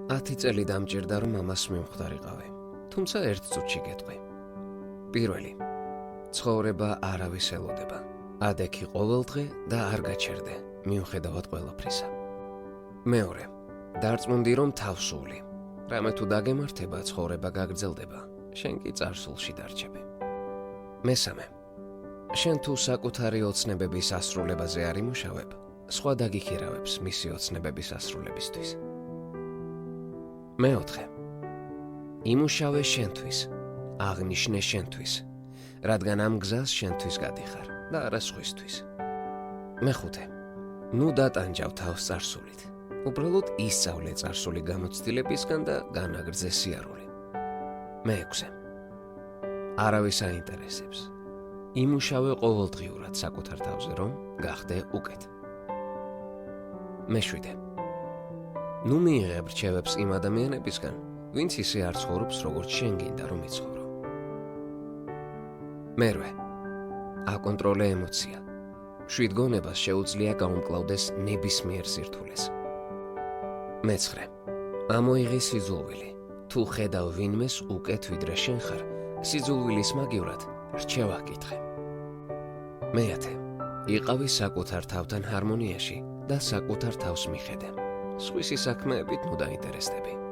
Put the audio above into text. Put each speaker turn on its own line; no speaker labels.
10 წელი დამჭირდა, რომ ამას მივხვდარიყავი, თუმცა ერთ წუთში გეტყვი. პირველი, ცხოვრება არავის ელოდება. ადექი ყოველდღე და არ გაჩერდე, მიუხედავად ყველაფრისა. მეორე, დარწმუნდი, რომ თავსული. რამე თუ დაგემართება, ცხოვრება გაგრძელდება, შენ კი წარსულში დარჩები. მესამე, შენ თუ საკუთარი ოცნებების ასრულებაზე არ იმუშავებ, სხვა დაგიხირავებს მისი ოცნებების ასრულებისთვის. მეოთხე, იმუშავე შენთვის, აღნიშნე შენთვის, რადგან ამ გზას შენთვის გადიხარ და არა სხვისთვის. მეხუთე, ნუ დატანჯავ თავს წარსულით. უბრალოდ ისწავლე წარსული გამოცდილებისგან და განაგრძე სიარული. მეექვსე, არავის აინტერესებს. იმუშავე ყოველდღიურად საკუთარ თავზე, რომ გახდე უკეთ. მეშვიდე, ნუ მიიღებ რჩევებს იმ ადამიანებისგან, ვინც ისე არ ცხოვრობს, როგორც შენ გინდა, რომ იცხოვრო. მერვე, აკონტროლე ემოცია. შვიდ გონებას შეუძლია გაუმკლავდეს ნებისმიერ სირთულეს. მეცხრე, ამოიღე სიძულვილი. თუ ხედავ ვინმეს უკეთ ვიდრე შენ ხარ, სიძულვილის მაგივრად რჩევა კითხე. მეათე, იყავი საკუთარ თავთან ჰარმონიაში და საკუთარ თავს მიხედე. სხვისი საქმეებით ნუ დაინტერესდები.